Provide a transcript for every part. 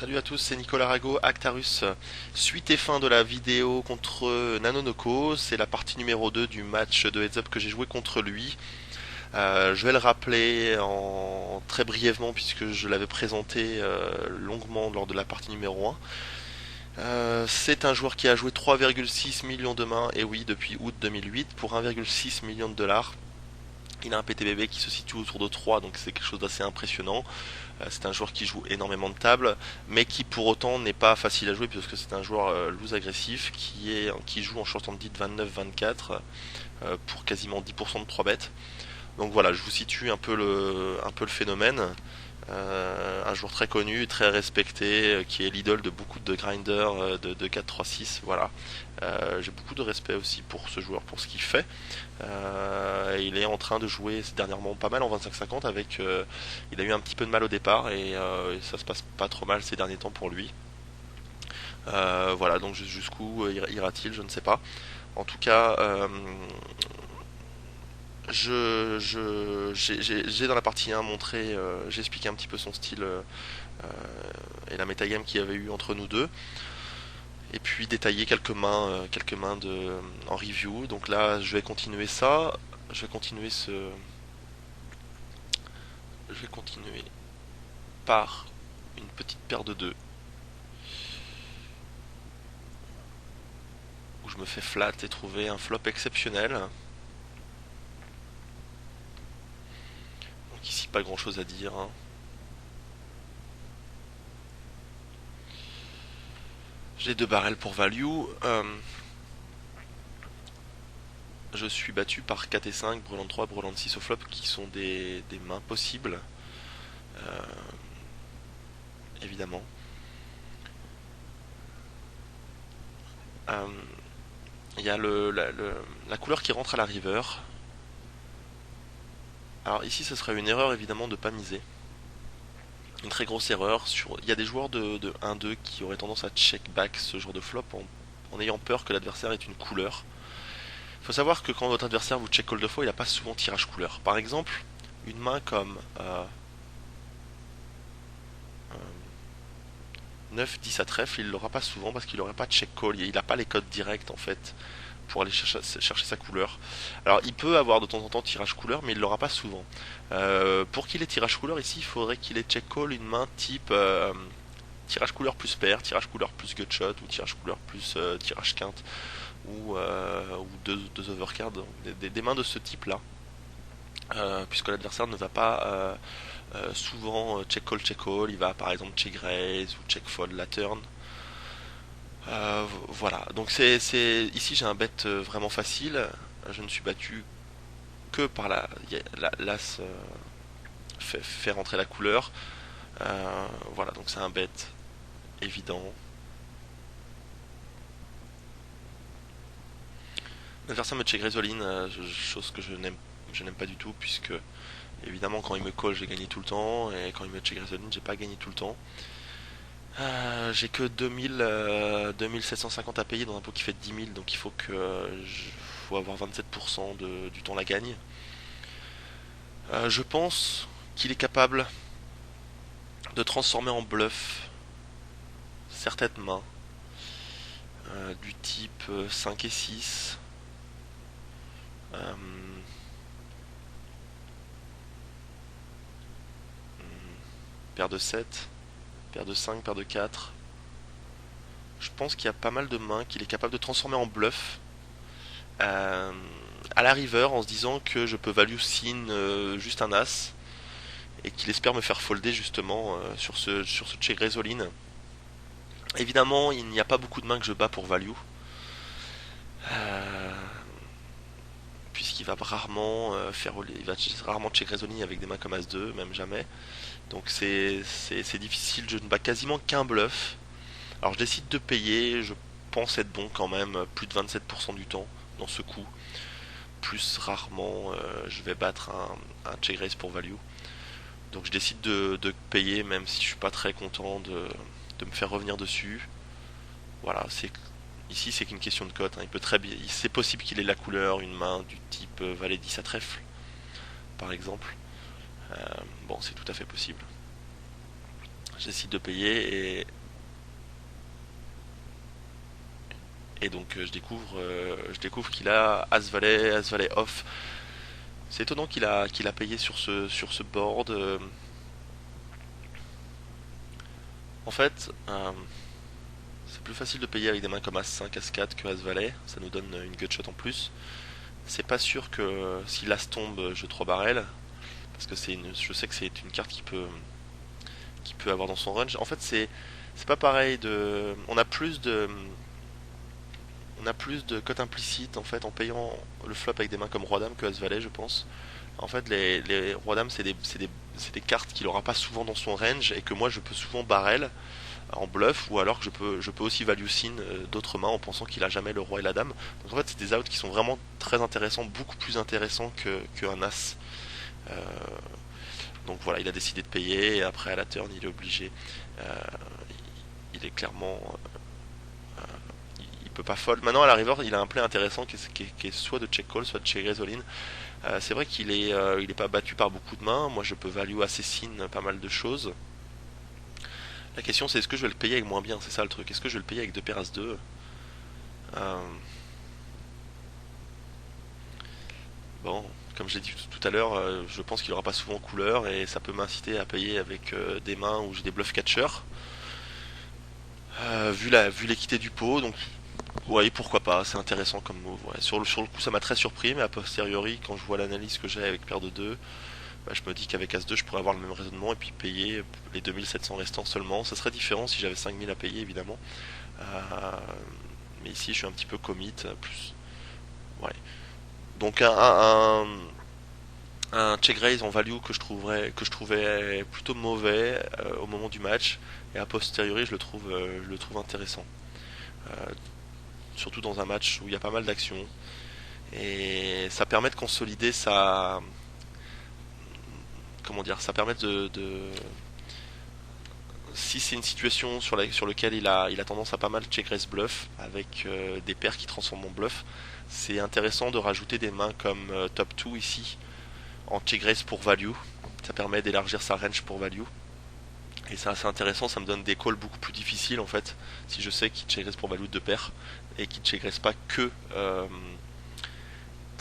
Salut à tous, c'est Nicolas Rago, Actarus. Suite et fin de la vidéo contre Nanonoko, c'est la partie numéro 2 du match de Heads Up que j'ai joué contre lui. Je vais le rappeler très brièvement puisque je l'avais présenté longuement lors de la partie numéro 1. C'est un joueur qui a joué 3,6 millions de mains, et oui, depuis août 2008, pour 1,6 million de dollars. Il a un PTBB qui se situe autour de 3, donc c'est quelque chose d'assez impressionnant. C'est un joueur qui joue énormément de tables, mais qui pour autant n'est pas facile à jouer puisque c'est un joueur loose agressif qui joue en short dit 29-24 pour quasiment 10% de 3 bêtes. Donc voilà, je vous situe un peu le phénomène. Un joueur très connu, très respecté, qui est l'idole de beaucoup de grinders de 4-3-6. Voilà. J'ai beaucoup de respect aussi pour ce joueur, pour ce qu'il fait. Il est en train de jouer dernièrement pas mal en 25-50 avec. Il a eu un petit peu de mal au départ et ça se passe pas trop mal ces derniers temps pour lui. Voilà, donc jusqu'où ira-t-il, je ne sais pas. En tout cas, j'ai dans la partie 1 montré, j'ai expliqué un petit peu son style et la metagame qu'il y avait eu entre nous deux. Et puis détailler quelques mains en review. Donc là, je vais continuer ça. Je vais continuer ce. Je vais continuer par une petite paire de 2 où je me fais flat et trouver un flop exceptionnel. Donc ici, pas grand chose à dire, hein. J'ai 2 barrels pour value. Je suis battu par 4 et 5, brelan 3, brelan 6 au flop, qui sont des mains possibles, évidemment. Euh, Il y a la couleur qui rentre à la river. Alors ici, ce serait une erreur évidemment de pas miser. Une très grosse erreur. Il y a des joueurs de 1-2 qui auraient tendance à check back ce genre de flop en ayant peur que l'adversaire ait une couleur. Il faut savoir que quand votre adversaire vous check call de fois, il n'a pas souvent tirage couleur. Par exemple, une main comme 9-10 à trèfle, il l'aura pas souvent parce qu'il n'aurait pas de check call. Il n'a pas les codes directs en fait pour aller chercher sa couleur. Alors il peut avoir de temps en temps tirage couleur, mais il l'aura pas souvent. Pour qu'il ait tirage couleur ici, il faudrait qu'il ait check call une main type tirage couleur plus pair, tirage couleur plus gutshot ou tirage couleur plus tirage quinte ou deux overcards, des mains de ce type là. Puisque l'adversaire ne va pas souvent check call, il va par exemple check raise ou check fold la turn. Voilà, donc ici j'ai un bet vraiment facile. Je ne suis battu que par l'as fait rentrer la couleur. Voilà, donc c'est un bet évident. L'adversaire me check Résoline, chose que je n'aime pas du tout, puisque évidemment quand il me call j'ai gagné tout le temps, et quand il me check Résoline j'ai pas gagné tout le temps. J'ai que 2750 à payer dans un pot qui fait 10 000, donc faut avoir 27% du temps la gagne. Je pense qu'il est capable de transformer en bluff certaines mains du type 5 et 6. Euh, Paire de 7, paire de 5, paire de 4. Je pense qu'il y a pas mal de mains qu'il est capable de transformer en bluff à la river en se disant que je peux value sin juste un as et qu'il espère me faire folder justement sur ce check Résoline. Évidemment, il n'y a pas beaucoup de mains que je bats pour value. Euh, Puisqu'il va rarement il va rarement check Résoline avec des mains comme As-2, même jamais. Donc c'est difficile, je ne bats quasiment qu'un bluff. Alors je décide de payer, je pense être bon quand même, plus de 27% du temps dans ce coup. Plus rarement je vais battre un check raise pour value. Donc je décide de payer même si je suis pas très content de me faire revenir dessus. Voilà, ici c'est qu'une question de cote, hein. Il peut très bien, c'est possible qu'il ait la couleur, une main du type valet 10 à trèfle, par exemple. Bon, c'est tout à fait possible. Je décide de payer et donc je découvre qu'il a As Valet off. C'est étonnant qu'il a payé sur ce board. En fait, c'est plus facile de payer avec des mains comme As-5, As-4 que As-Valet. Ça nous donne une gutshot en plus. C'est pas sûr que si l'As tombe, je 3 barrel. Parce que je sais que c'est une carte qui peut avoir dans son range. En fait, c'est pas pareil on a plus de cote implicite en fait en payant le flop avec des mains comme Roi-Dame que As-Valet, je pense. En fait, les Roi-Dame, c'est des cartes qu'il aura pas souvent dans son range et que moi je peux souvent barrel en bluff, ou alors que je peux aussi value sin d'autres mains en pensant qu'il a jamais le roi et la dame. Donc en fait, c'est des outs qui sont vraiment très intéressants, beaucoup plus intéressants qu'un as. Euh, donc voilà, il a décidé de payer et après à la turn, il est obligé. Euh, il est clairement. Il peut pas fold. Maintenant à la river, il a un play intéressant qui est soit de check call, soit de check raise all in. C'est vrai qu'il est pas battu par beaucoup de mains. Moi, je peux value assassine pas mal de choses. La question c'est est-ce que je vais le payer avec moins bien, c'est ça le truc. Est-ce que je vais le payer avec 2 paires As-2 euh, Bon, comme j'ai dit tout à l'heure, je pense qu'il aura pas souvent couleur et ça peut m'inciter à payer avec des mains où j'ai des bluff catchers. Vu l'équité du pot, donc ouais, pourquoi pas, c'est intéressant comme move. Ouais. Sur le coup, ça m'a très surpris, mais a posteriori, quand je vois l'analyse que j'ai avec paire de 2, bah, je me dis qu'avec As-2, je pourrais avoir le même raisonnement et puis payer les 2700 restants seulement. Ça serait différent si j'avais 5000 à payer, évidemment. Euh, mais ici, je suis un petit peu commit, plus. Ouais. Donc un check raise en value que je trouvais plutôt mauvais au moment du match, et a posteriori, je le trouve intéressant. Euh, Surtout dans un match où il y a pas mal d'actions. Et ça permet de consolider sa. Comment dire? Ça permet si c'est une situation sur laquelle il a tendance à pas mal check raise bluff, avec des paires qui transforment en bluff, c'est intéressant de rajouter des mains comme top 2 ici, en check raise pour value. Ça permet d'élargir sa range pour value. Et c'est assez intéressant, ça me donne des calls beaucoup plus difficiles en fait, si je sais qu'il check raise pour value de paires, et qu'il check raise pas que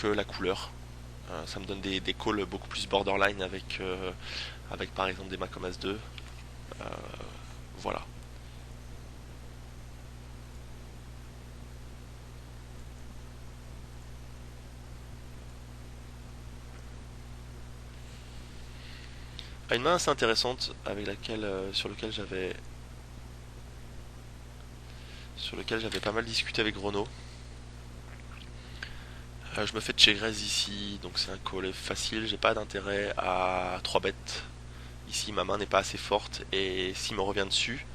la couleur. Ça me donne des calls beaucoup plus borderline avec par exemple des mains comme As-2. Euh, voilà. Une main assez intéressante avec laquelle, sur lequel j'avais pas mal discuté avec Renaud. Je me fais check raise ici, donc c'est un call facile, j'ai pas d'intérêt à 3 bêtes. Ici ma main n'est pas assez forte et s'il me revient dessus,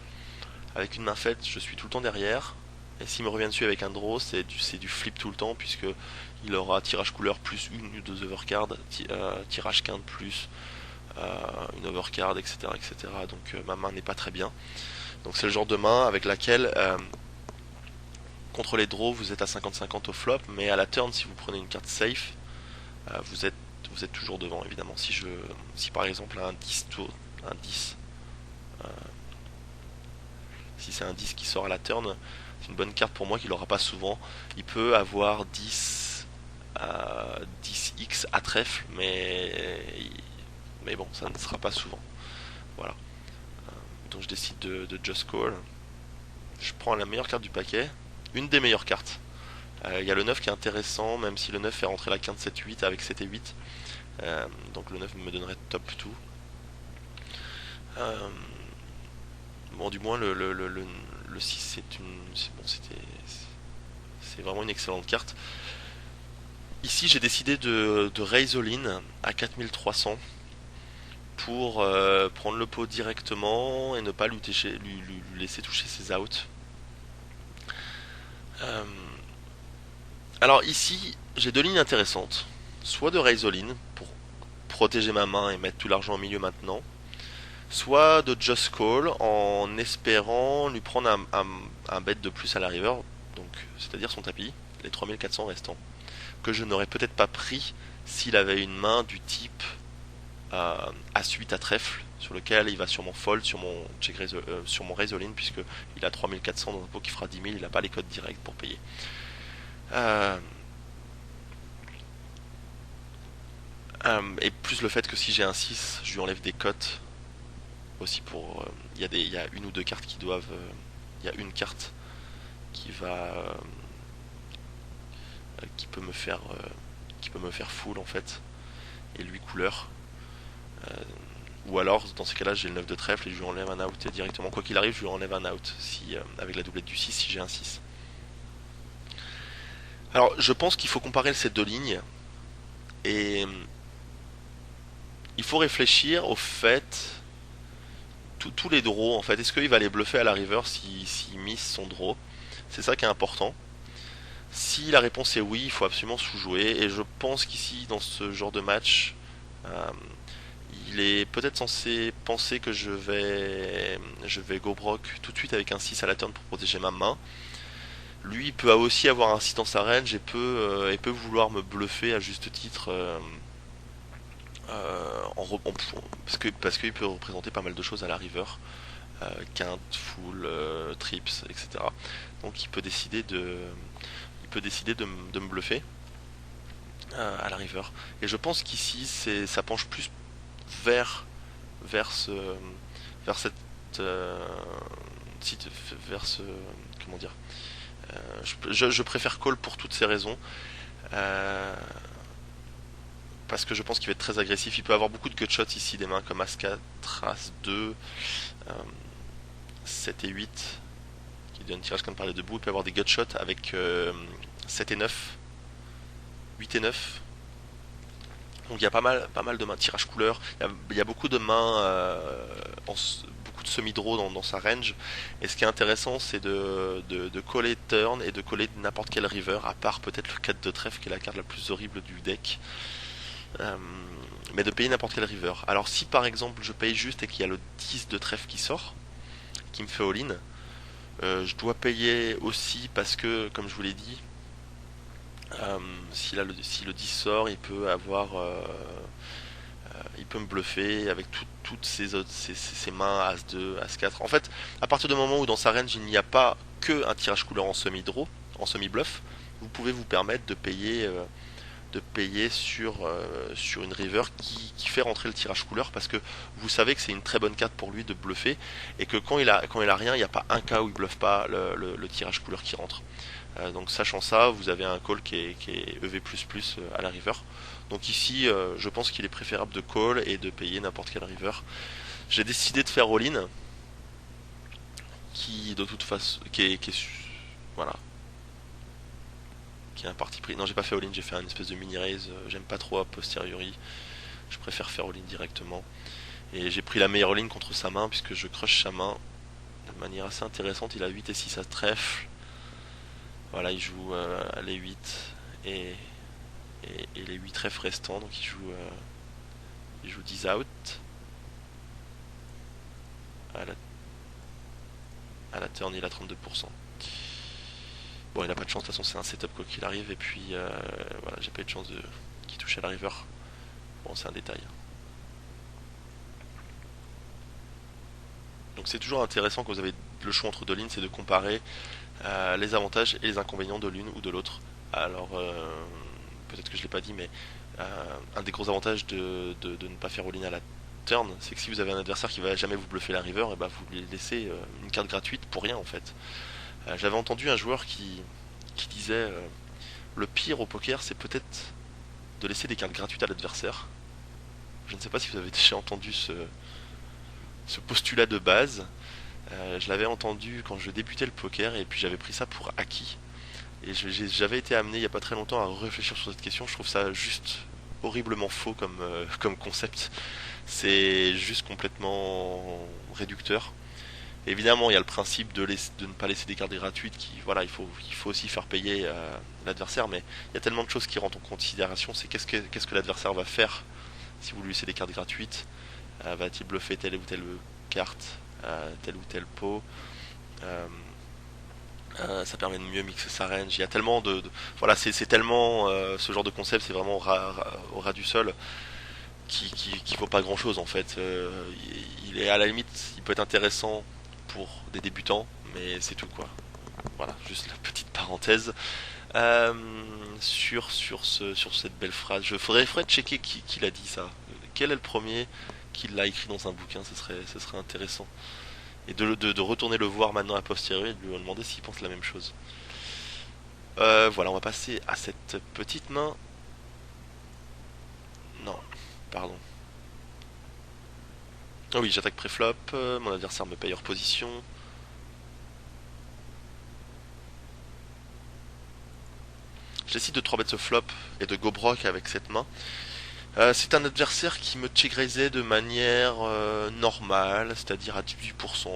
avec une main faite, je suis tout le temps derrière. Et s'il me revient dessus avec un draw, c'est du flip tout le temps, puisque il aura tirage couleur plus une ou deux overcards, tirage quinte plus une overcard, etc., etc. Donc ma main n'est pas très bien. Donc c'est le genre de main avec laquelle contre les draws vous êtes à 50-50 au flop, mais à la turn si vous prenez une carte safe, vous êtes toujours devant évidemment. Si par exemple un 10 tour, un 10, si c'est un 10 qui sort à la turn, c'est une bonne carte pour moi qu'il n'aura pas souvent. Il peut avoir 10x à trèfle, mais bon, ça ne sera pas souvent. Voilà. Donc je décide de just call. Je prends la meilleure carte du paquet, une des meilleures cartes. Il y a le 9 qui est intéressant, même si le 9 fait rentrer la quinte 7-8 avec 7 et 8. Donc le 9 me donnerait top 2. Euh, bon, du moins le 6 c'est vraiment une excellente carte. Ici j'ai décidé de raise all in à 4300 pour prendre le pot directement et ne pas lui laisser toucher ses outs. Euh, alors ici, j'ai deux lignes intéressantes. Soit de raise all in pour protéger ma main et mettre tout l'argent au milieu maintenant, soit de just call en espérant lui prendre un bet de plus à la river, donc c'est-à-dire son tapis, les 3400 restants, que je n'aurais peut-être pas pris s'il avait une main du type As-8 à trèfle, sur lequel il va sûrement fold sur mon raise all-in, puisque il a 3400 dans un pot qui fera 10 000, il n'a pas les codes directs pour payer. Euh, et plus le fait que si j'ai un 6, je lui enlève des cotes aussi pour. Il y a une ou deux cartes qui doivent. Il y a une carte qui va. Qui peut me faire full en fait, et lui couleur. Euh, ou alors, dans ces cas-là, j'ai le 9 de trèfle et je lui enlève un out et directement. Quoi qu'il arrive, je lui enlève un out si, avec la doublette du 6 si j'ai un 6. Alors, je pense qu'il faut comparer ces deux lignes et il faut réfléchir au fait. Tous les draws en fait, est-ce qu'il va les bluffer à la river s'il miss son draw? C'est ça qui est important. Si la réponse est oui, il faut absolument sous-jouer. Et je pense qu'ici, dans ce genre de match, euh, il est peut-être censé penser que je vais go broke tout de suite avec un 6 à la turn pour protéger ma main. Lui, il peut aussi avoir un 6 dans sa range et peut vouloir me bluffer à juste titre. Parce qu'il peut représenter pas mal de choses à la river. Quinte, full, trips, etc. Donc il peut décider de me bluffer à la river. Et je pense qu'ici, ça penche plus vers, vers, ce, vers cette. Vers ce. Comment dire je préfère call pour toutes ces raisons. Euh, parce que je pense qu'il va être très agressif. Il peut avoir beaucoup de gutshots ici, des mains comme As-4, As-2, 7 et 8, qui donne tirage comme parlait debout. Il peut avoir des gutshots avec 7 et 9, 8 et 9. Donc il y a pas mal de mains, tirage couleur. Il y a beaucoup de mains, beaucoup de semi-draw dans sa range. Et ce qui est intéressant, c'est de coller turn et de coller n'importe quelle river, à part peut-être le 4 de trèfle, qui est la carte la plus horrible du deck. Euh, mais de payer n'importe quelle river. Alors si par exemple je paye juste et qu'il y a le 10 de trèfle qui sort, qui me fait all-in, je dois payer aussi parce que, comme je vous l'ai dit, si le 10 sort, il peut me bluffer avec toutes ces mains As-2, As-4. En fait, à partir du moment où dans sa range il n'y a pas que un tirage couleur en semi-draw, en semi-bluff, vous pouvez vous permettre de payer sur une river qui fait rentrer le tirage couleur parce que vous savez que c'est une très bonne carte pour lui de bluffer et que quand il a rien, il n'y a pas un cas où il bluffe pas le tirage couleur qui rentre. Donc sachant ça, vous avez un call qui est EV++ à la river. Donc ici, je pense qu'il est préférable de call et de payer n'importe quelle river. J'ai décidé de faire all-in, qui de toute façon, voilà, qui est un parti pris. Non, j'ai pas fait all-in, j'ai fait une espèce de mini raise. J'aime pas trop a posteriori. Je préfère faire all-in directement. Et j'ai pris la meilleure all-in contre sa main puisque je crush sa main de manière assez intéressante. Il a 8 et 6 à trèfle. Voilà, il joue les 8 et, et les 8 trèfles restants. Donc il joue 10 out. À la, à la turn, il a 32%. Bon, il n'a pas de chance, de toute façon, c'est un setup quoi qu'il arrive. Et puis, voilà, j'ai pas eu de chance qu'il touche à la river. Bon, c'est un détail. Donc, c'est toujours intéressant quand vous avez le choix entre deux lignes, c'est de comparer les avantages et les inconvénients de l'une ou de l'autre. Alors, peut-être que je l'ai pas dit, mais un des gros avantages de ne pas faire all-in à la turn, c'est que si vous avez un adversaire qui va jamais vous bluffer la river, et ben vous lui laissez une carte gratuite pour rien en fait. J'avais entendu un joueur qui disait le pire au poker, c'est peut-être de laisser des cartes gratuites à l'adversaire. Je ne sais pas si vous avez déjà entendu ce postulat de base. Je l'avais entendu quand je débutais le poker et puis j'avais pris ça pour acquis. Et j'avais été amené il n'y a pas très longtemps à réfléchir sur cette question. Je trouve ça juste horriblement faux comme concept. C'est juste complètement réducteur. Évidemment, il y a le principe de ne pas laisser des cartes gratuites qui, voilà, il faut aussi faire payer l'adversaire, mais il y a tellement de choses qui rentrent en considération. C'est qu'est-ce que l'adversaire va faire si vous lui laissez des cartes gratuites. Va-t-il bluffer telle ou telle carte, tel ou tel pot. Euh, Ça permet de mieux mixer sa range. Il y a tellement voilà, c'est tellement ce genre de concept, c'est vraiment au ras du sol. qui vaut pas grand chose en fait. Il est à la limite, il peut être intéressant pour des débutants, mais c'est tout quoi. Voilà, juste la petite parenthèse. Euh, sur cette belle phrase, faudrait checker qui l'a dit ça. Quel est le premier qui l'a écrit dans un bouquin, ce serait intéressant. Et de retourner le voir maintenant a posteriori et de lui demander s'il pense la même chose. Voilà, on va passer à cette petite main. Non, pardon. Ah oui, j'attaque préflop, mon adversaire me paye hors position. Je décide de 3 bet ce flop et de go broke avec cette main. C'est un adversaire qui me check raisait de manière normale, c'est-à-dire à 18%.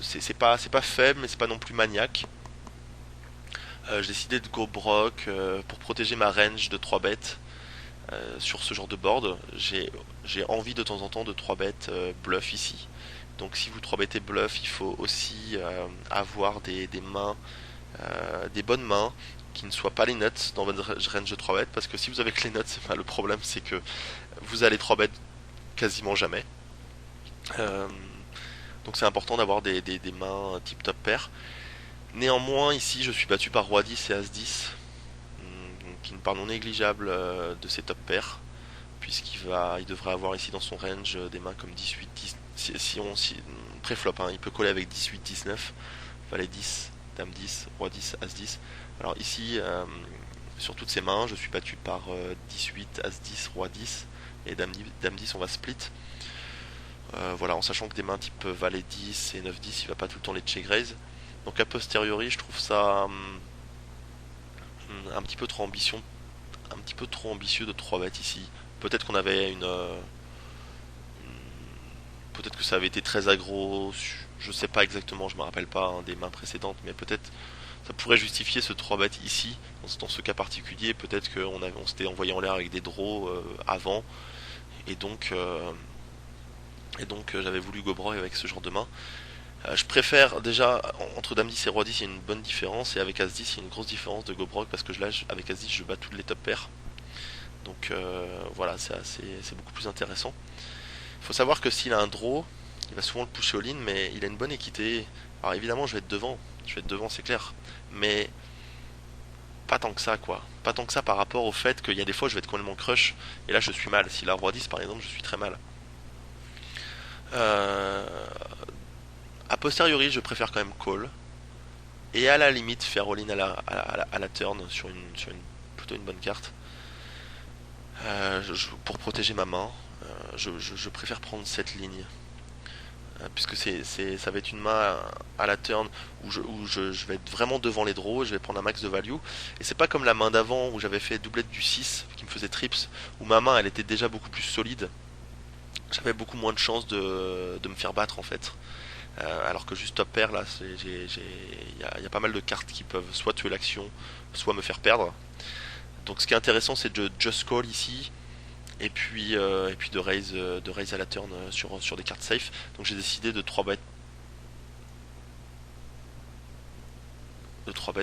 C'est pas faible, mais c'est pas non plus maniaque. J'ai décidé de go broke pour protéger ma range de 3 bêtes sur ce genre de board. J'ai envie de temps en temps de 3 bêtes bluff ici. Donc si vous 3 bettez bluff, il faut aussi avoir des mains, des bonnes mains qui ne soient pas les nuts dans votre range de 3 bêtes, parce que si vous avez que les nuts, le problème c'est que vous allez 3 bêtes quasiment jamais. Euh, donc c'est important d'avoir des mains type top pair. Néanmoins, ici, je suis battu par Roi 10 et As 10, qui est une part non négligeable de ses top pairs, il devrait avoir ici dans son range des mains comme 18, 10, si préflop, hein, il peut coller avec 18, 19, Valet 10, Dame 10, Roi 10, As 10. Alors ici, sur toutes ces mains, je suis battu par 18, As 10, Roi 10 et Dame 10, on va split. Voilà, en sachant que des mains type Valet 10 et 9, 10, il va pas tout le temps les check raise. Donc a posteriori, je trouve ça un petit peu trop ambitieux de 3 bêtes ici. Peut-être qu'on avait peut-être que ça avait été très aggro, je sais pas exactement, je me rappelle pas hein, des mains précédentes, mais peut-être ça pourrait justifier ce 3 bêtes ici, dans ce cas particulier. Peut-être on s'était envoyé en l'air avec des draws avant, et donc, j'avais voulu go broke avec ce genre de main. Je préfère déjà, entre Dame 10 et Roi 10, il y a une bonne différence, et avec As 10, il y a une grosse différence de go broke, parce que là, avec As 10, je bats tous les top pairs. Donc voilà, c'est beaucoup plus intéressant. Il faut savoir que s'il a un draw, il va souvent le pousser all-in, mais il a une bonne équité. Alors évidemment, je vais être devant, c'est clair. Mais pas tant que ça, quoi. Pas tant que ça par rapport au fait qu'il y a des fois, je vais être complètement crush, et là, je suis mal. Si la Roi 10, par exemple, je suis très mal. Euh, a posteriori, je préfère quand même call. Et à la limite, faire all-in à la turn sur plutôt une bonne carte. Pour protéger ma main, je préfère prendre cette ligne. Puisque ça va être une main à la turn je vais être vraiment devant les draws, je vais prendre un max de value. Et c'est pas comme la main d'avant où j'avais fait doublette du 6 qui me faisait trips, où ma main elle était déjà beaucoup plus solide. J'avais beaucoup moins de chances de me faire battre en fait. Alors que juste top pair là, il y a pas mal de cartes qui peuvent soit tuer l'action, soit me faire perdre. Donc ce qui est intéressant c'est de just call ici et puis de raise à la turn sur des cartes safe. Donc j'ai décidé de 3 bêtes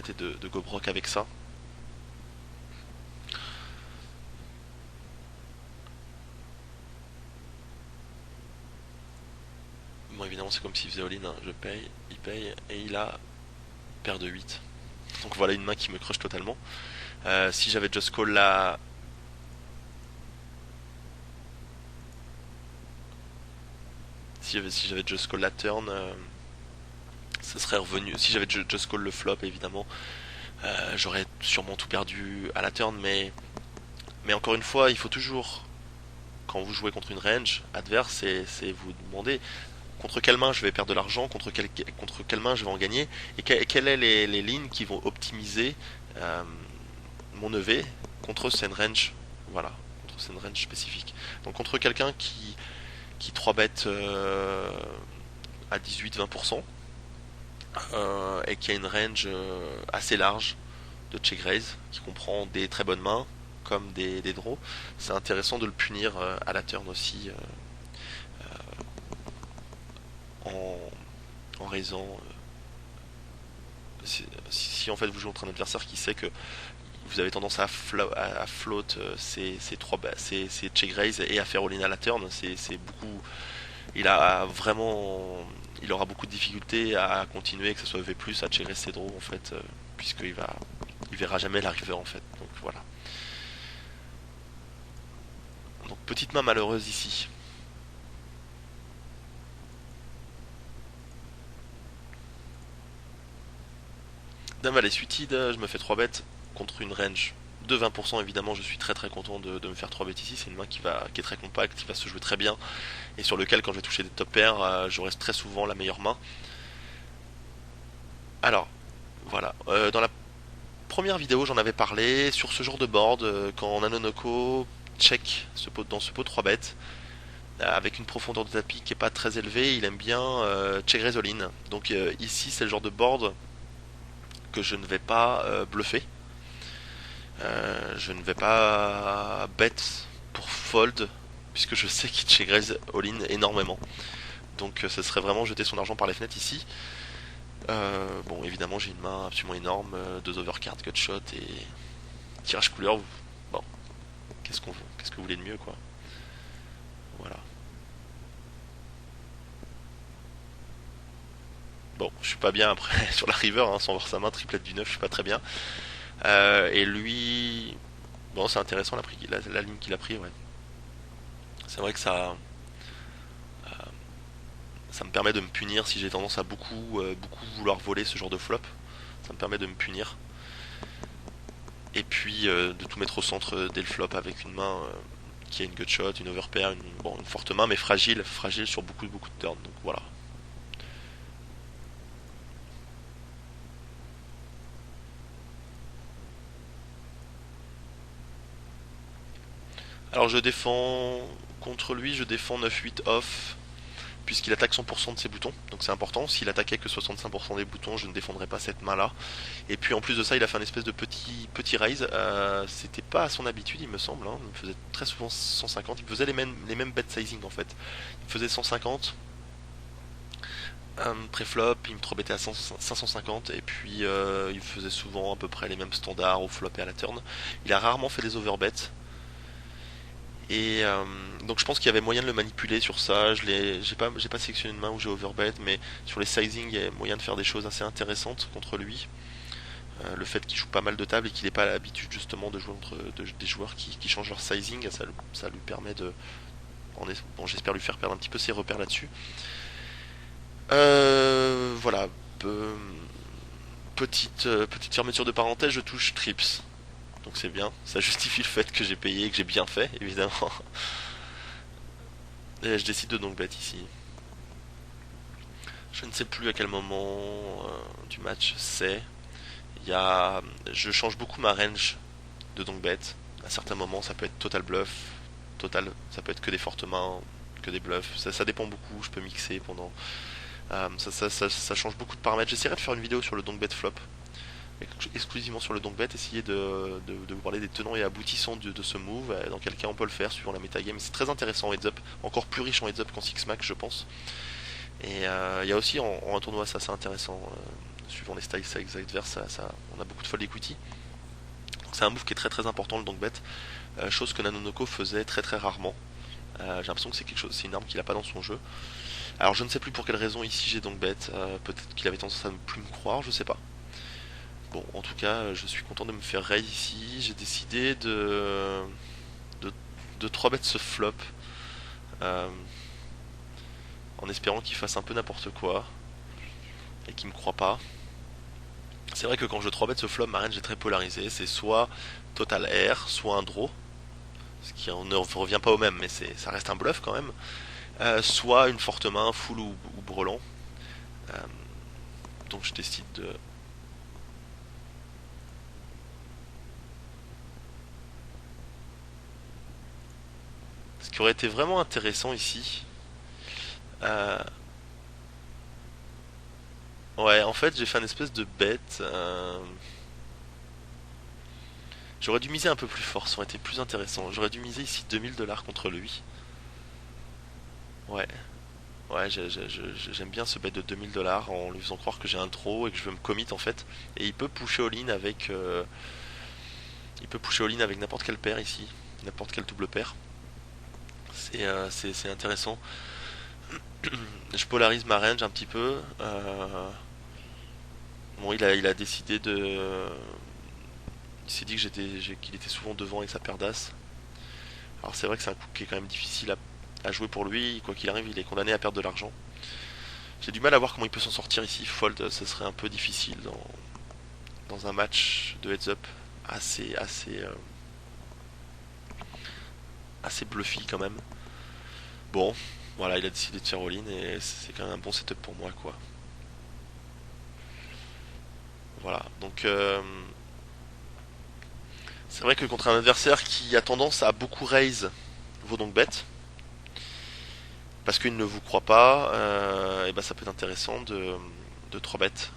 et de go broke avec ça. Bon évidemment c'est comme s'il faisait all-in, hein. Je paye, il paye et il a paire de 8. Donc voilà une main qui me crush totalement. Si j'avais just call là, si j'avais just call la turn, ça serait revenu. Si j'avais just call le flop évidemment, j'aurais sûrement tout perdu à la turn, mais encore une fois, il faut toujours, quand vous jouez contre une range adverse, c'est vous demander contre quelle main je vais perdre de l'argent, contre quelle main je vais en gagner, et quelles sont les lignes qui vont optimiser euh, mon EV contre cette range. Voilà, contre cette range spécifique. Donc contre quelqu'un qui 3 bet à 18-20%, et qui a une range assez large de check raise, qui comprend des très bonnes mains comme des draws, c'est intéressant de le punir à la turn aussi en, en raisant. Si en fait vous jouez contre un adversaire qui sait que vous avez tendance à float ces check raise et à faire all-in à la turn. C'est beaucoup. Il a vraiment. Il aura beaucoup de difficultés à continuer, que ce soit V+, à check raise ses draws en fait, puisqu'il va. Il verra jamais la river en fait. Donc voilà. Donc petite main malheureuse ici. Dame Valet suited, je me fais 3 bêtes contre une range de 20%. Évidemment, je suis très très content de me faire 3 bêtes ici. C'est une main qui est très compacte, qui va se jouer très bien et sur lequel, quand je vais toucher des top pairs, je reste très souvent la meilleure main. Alors, voilà. Dans la première vidéo, j'en avais parlé sur ce genre de board quand Nanonoko check dans ce pot 3 bêtes. Avec une profondeur de tapis qui est pas très élevée, il aime bien check raise all in. Donc ici, c'est le genre de board que je ne vais pas bluffer. Je ne vais pas bet pour fold puisque je sais qu'il check raise all-in énormément. Donc ce serait vraiment jeter son argent par les fenêtres ici. Bon, évidemment, j'ai une main absolument énorme, 2 overcards, gutshot et tirage couleur. Bon, qu'est-ce que vous voulez de mieux, quoi. Voilà. Bon, je suis pas bien après sur la river, hein, sans voir sa main, triplette du 9, je suis pas très bien. Et lui, bon, c'est intéressant la ligne qu'il a pris, ouais. C'est vrai que ça me permet de me punir si j'ai tendance à beaucoup vouloir voler ce genre de flop. Ça me permet de me punir. Et puis de tout mettre au centre dès le flop avec une main qui a une gutshot, une overpair, une forte main mais fragile sur beaucoup de turns. Donc voilà. Alors je défends contre lui, je défends 9-8 off puisqu'il attaque 100% de ses boutons, donc c'est important. S'il attaquait que 65% des boutons, je ne défendrais pas cette main-là. Et puis en plus de ça, il a fait un espèce de petit raise. C'était pas à son habitude, il me semble. Hein. Il faisait très souvent 150. Il faisait les mêmes bet sizing en fait. Il faisait 150. Pré-flop, il me trop à 550 et puis il faisait souvent à peu près les mêmes standards au flop et à la turn. Il a rarement fait des overbets. Et donc je pense qu'il y avait moyen de le manipuler sur ça. J'ai pas sélectionné une main où j'ai overbet, mais sur les sizing, il y a moyen de faire des choses assez intéressantes contre lui. Le fait qu'il joue pas mal de tables et qu'il n'ait pas l'habitude justement de jouer entre des joueurs qui changent leur sizing, ça lui permet de. Bon, j'espère lui faire perdre un petit peu ses repères là-dessus. Voilà. Petite fermeture de parenthèse, je touche trips. Donc c'est bien, ça justifie le fait que j'ai payé et que j'ai bien fait, évidemment. Et je décide de donc bet ici. Je ne sais plus à quel moment du match c'est. Je change beaucoup ma range de donc bet. À certains moments, ça peut être total bluff, ça peut être que des fortes mains, que des bluffs. Ça dépend beaucoup. Je peux mixer pendant. Ça change beaucoup de paramètres. J'essaierai de faire une vidéo sur le donc bet flop, exclusivement sur le donc bet, essayer de vous parler des tenants et aboutissants de ce move, dans quel cas on peut le faire suivant la metagame. C'est très intéressant en heads up, encore plus riche en heads up qu'en six max je pense. Et il y a aussi en un tournoi ça c'est intéressant, suivant les styles adverses, on a beaucoup de fold equity. Donc c'est un move qui est très très important le donc bet, chose que Nanonoko faisait très très rarement. J'ai l'impression que c'est une arme qu'il a pas dans son jeu. Alors je ne sais plus pour quelle raison ici j'ai donc bet, peut-être qu'il avait tendance à ne plus me croire, je sais pas. Bon, en tout cas, je suis content de me faire raid ici. J'ai décidé de 3 bêtes ce flop, euh, en espérant qu'il fasse un peu n'importe quoi et qu'il me croit pas. C'est vrai que quand je 3 bêtes ce flop, ma range est très polarisée. C'est soit total air, soit un draw, ce qui ne revient pas au même, mais ça reste un bluff quand même. Soit une forte main, full ou brelan. Euh, donc je décide de. Ce qui aurait été vraiment intéressant ici. Euh, ouais, en fait, j'ai fait une espèce de bête. J'aurais dû miser un peu plus fort, ça aurait été plus intéressant. J'aurais dû miser ici 2000 $ contre lui. Ouais, ouais, j'aime bien ce bet de 2000 $ en lui faisant croire que j'ai un draw et que je veux me commit en fait. Et il peut pusher all-in avec. Il peut pusher all-in avec n'importe quelle paire ici, n'importe quelle double paire. C'est intéressant. Je polarise ma range un petit peu. Bon, il a décidé de. Il s'est dit que qu'il était souvent devant avec sa paire d'as. Alors c'est vrai que c'est un coup qui est quand même difficile à jouer pour lui. Quoi qu'il arrive, il est condamné à perdre de l'argent. J'ai du mal à voir comment il peut s'en sortir ici. Fold, ce serait un peu difficile dans un match de heads up assez bluffy quand même. Bon, voilà, il a décidé de faire all-in et c'est quand même un bon setup pour moi, quoi. Voilà, donc c'est vrai que contre un adversaire qui a tendance à beaucoup raise, vaut donc bet, parce qu'il ne vous croit pas, et ben ça peut être intéressant de 3 bêtes.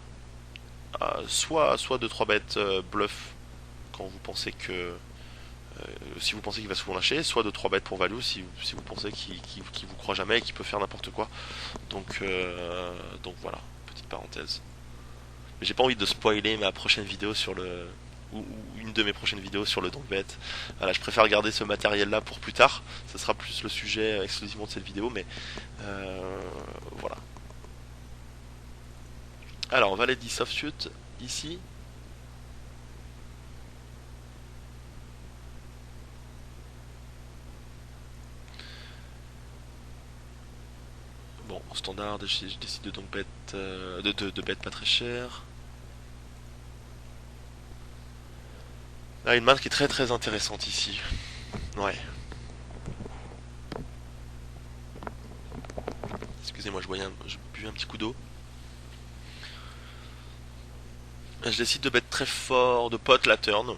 Soit de 3 bêtes bluff quand vous pensez que si vous pensez qu'il va souvent lâcher, soit de 3 bêtes pour value si vous pensez qu'il vous croit jamais et qu'il peut faire n'importe quoi. Donc voilà, petite parenthèse. Mais j'ai pas envie de spoiler ma prochaine vidéo sur le ou une de mes prochaines vidéos sur le donk bet. Voilà, je préfère garder ce matériel là pour plus tard. Ce sera plus le sujet exclusivement de cette vidéo, mais voilà. Alors, valet 10 offsuit ici. Bon, en standard, je décide de donc bet, de bet pas très cher. Là, une main qui est très très intéressante ici. Ouais. Excusez-moi, je buvais un petit coup d'eau. Je décide de bet très fort, de pot la turn.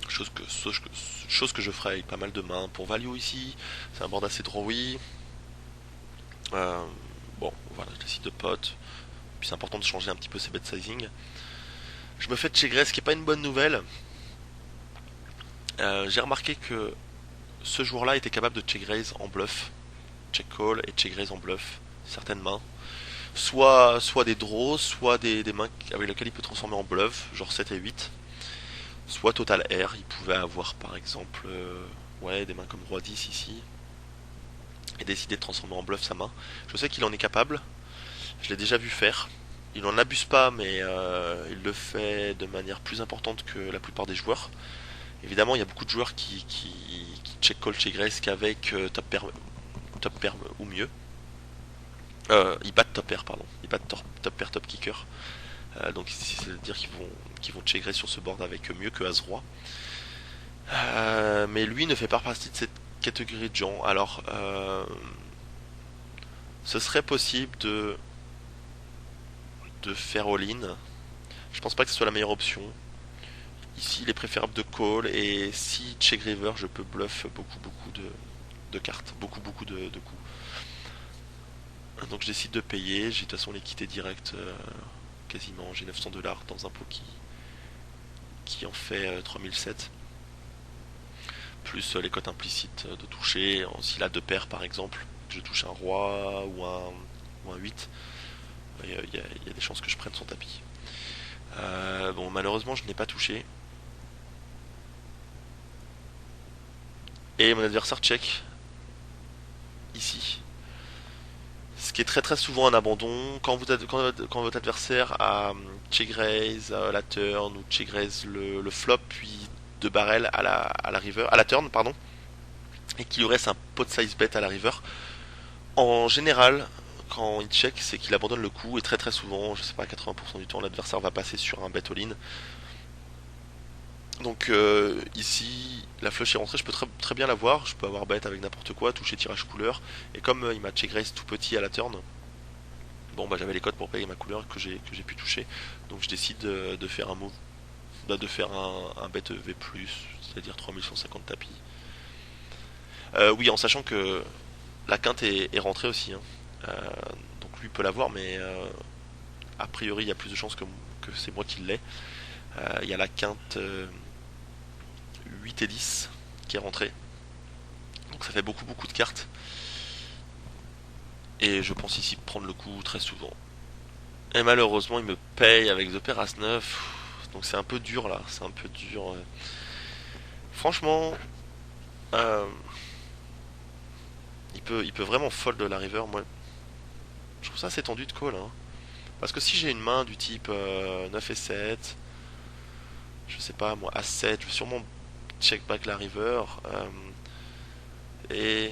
Chose que je ferai avec pas mal de mains pour value ici. C'est un board assez drawy. Euh, bon, voilà, je décide de pot. Puis c'est important de changer un petit peu ses bet sizing. Je me fais check raise, ce qui est pas une bonne nouvelle. J'ai remarqué que ce joueur-là était capable de check raise en bluff, check call et check raise en bluff certaines mains. Soit des draws, soit des mains avec lesquelles il peut transformer en bluff, genre 7 et 8. Soit total R, il pouvait avoir par exemple ouais, des mains comme roi 10 ici et décider de transformer en bluff sa main. Je sais qu'il en est capable, je l'ai déjà vu faire. Il n'en abuse pas, mais il le fait de manière plus importante que la plupart des joueurs. Évidemment, il y a beaucoup de joueurs qui check call check raise qu'avec top pair ou mieux. Ils battent top pair, pardon. Ils battent top pair top kicker. Donc ici, c'est-à-dire qu'ils vont check raise sur ce board avec mieux que as roi. Mais lui ne fait pas partie de cette catégorie de gens. Alors, ce serait possible de faire all-in. Je pense pas que ce soit la meilleure option. Ici, il est préférable de call et si check river, je peux bluff beaucoup de cartes, beaucoup de coups. Donc je décide de payer. J'ai de toute façon l'équité directe quasiment. J'ai 900 $ dans un pot qui en fait 3007. Plus les cotes implicites de toucher. S'il a deux paires par exemple, je touche un roi ou un 8. Il y a des chances que je prenne son tapis. Bon, malheureusement, je n'ai pas touché. Et mon adversaire check ici. Ce qui est très très souvent un abandon. Quand votre adversaire a check raise la turn ou check raise le flop, puis de barrel à la river, à la turn, pardon, et qu'il lui reste un pot size bet à la river, en général, quand il check, c'est qu'il abandonne le coup, et très très souvent, je sais pas, 80% du temps, l'adversaire va passer sur un bet all-in. Donc ici, la flush est rentrée, je peux très bien la voir, je peux avoir bet avec n'importe quoi, toucher tirage couleur, et comme il m'a check raise tout petit à la turn, bon bah j'avais les codes pour payer ma couleur que j'ai pu toucher, donc je décide de faire un move, de faire un bet V+, c'est-à-dire 3150 tapis. Oui, en sachant que la quinte est rentrée aussi, hein. Donc lui peut l'avoir, mais a priori il y a plus de chances que c'est moi qui l'ai. Il y a la quinte 8 et 10 qui est rentrée. Donc ça fait beaucoup de cartes. Et je pense ici prendre le coup très souvent. Et malheureusement il me paye avec The Pair As 9. Donc c'est un peu dur là, c'est un peu dur. Franchement, euh, il peut vraiment fold de la river. Moi, je trouve ça assez tendu de call, hein. Parce que si j'ai une main du type 9 et 7, je sais pas moi, A7, je vais sûrement check back la river. Et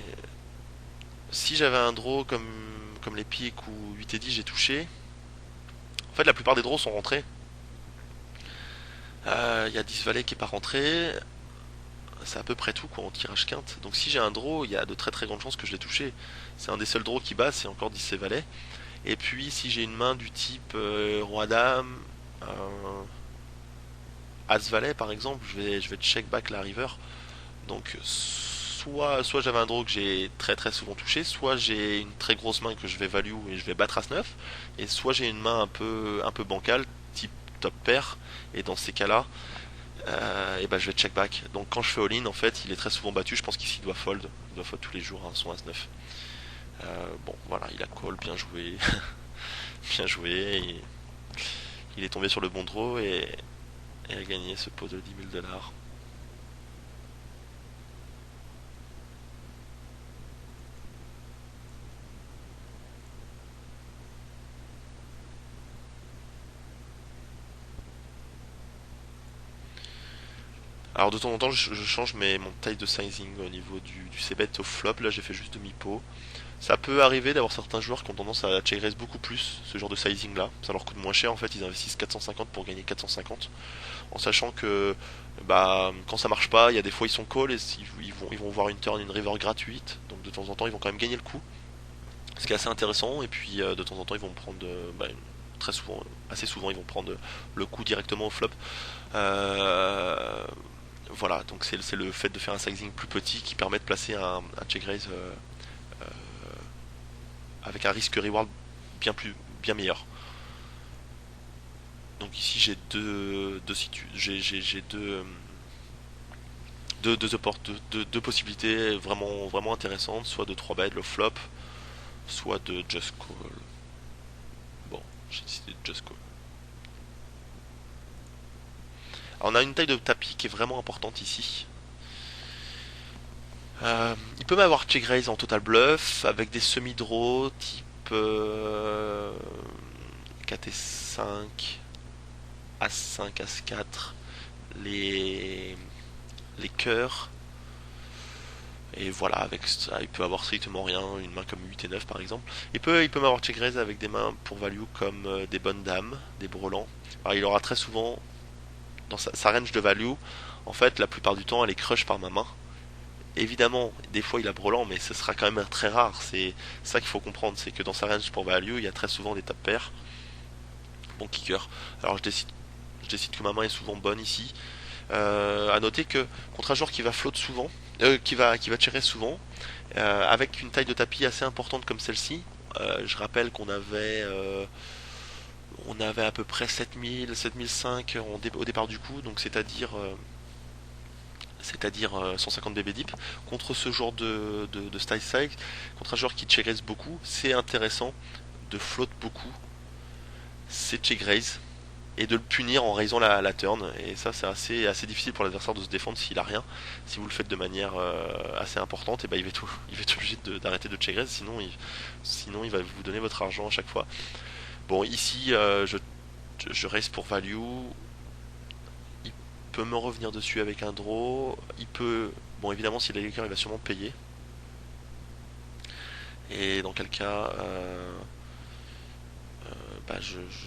si j'avais un draw comme les piques ou 8 et 10 j'ai touché, en fait la plupart des draws sont rentrés. Il y a 10 valets qui est pas rentré, c'est à peu près tout quoi en tirage quinte. Donc si j'ai un draw, il y a de très très grandes chances que je l'ai touché. C'est un des seuls draws qui bat, c'est encore 10 et valets. Et puis si j'ai une main du type roi dame, as valet par exemple, je vais check back la river. Donc soit j'avais un draw que j'ai très très souvent touché, soit j'ai une très grosse main que je vais value et je vais battre as 9, et soit j'ai une main un peu bancale, type top pair, et dans ces cas-là, et ben je vais check back. Donc quand je fais all-in, en fait, il est très souvent battu. Je pense qu'ici il doit fold tous les jours, hein, son as 9. Bon, voilà, il a call, bien joué, bien joué. Il est tombé sur le bon draw et a gagné ce pot de 10 000 $. Alors de temps en temps, je change mon taille de sizing au niveau du c-bet au flop. Là, j'ai fait juste demi-pot. Ça peut arriver d'avoir certains joueurs qui ont tendance à check raise beaucoup plus ce genre de sizing là. Ça leur coûte moins cher en fait, ils investissent 450 pour gagner 450. En sachant que bah, quand ça marche pas, il y a des fois ils sont call et ils vont voir une turn, une river gratuite. Donc de temps en temps ils vont quand même gagner le coup. Ce qui est assez intéressant. Et puis de temps en temps ils vont prendre bah, très souvent, assez souvent ils vont prendre le coup directement au flop. Euh, voilà, donc c'est le fait de faire un sizing plus petit qui permet de placer un check raise avec un risque reward bien meilleur. Donc ici j'ai j'ai deux possibilités vraiment intéressantes, soit de 3 bêtes le flop, soit de just call. Bon, j'ai décidé de just call. Alors on a une taille de tapis qui est vraiment importante ici. Il peut m'avoir check raise en total bluff avec des semi-draws type 4 et 5, As5, As4, les, les cœurs. Et voilà, avec ça, il peut avoir strictement rien, une main comme 8 et 9 par exemple. Il peut m'avoir check raise avec des mains pour value comme des bonnes dames, des brelans. Alors il aura très souvent, dans sa range de value, en fait, la plupart du temps, elle est crush par ma main. Évidemment, des fois il a brelan, mais ce sera quand même très rare. C'est ça qu'il faut comprendre, c'est que dans sa range pour value, il y a très souvent des top pairs, bon kicker. Alors je décide que ma main est souvent bonne ici. À noter que contre un joueur qui va float souvent, qui va tirer souvent, avec une taille de tapis assez importante comme celle-ci, je rappelle qu'on avait à peu près 7000, 7005 au départ du coup, donc c'est-à-dire 150 BB deep, contre ce genre de style size, contre un joueur qui check raise beaucoup, c'est intéressant de float beaucoup, c'est check raise, et de le punir en raisant la turn. Et ça, c'est assez difficile pour l'adversaire de se défendre s'il a rien. Si vous le faites de manière assez importante, et ben il va être obligé d'arrêter de check raise, sinon il va vous donner votre argent à chaque fois. Bon, ici, je raise pour value. Il peut me revenir dessus avec un draw. Il peut. Bon, évidemment, s'il a quelqu'un, il va sûrement payer. Et dans quel cas, bah,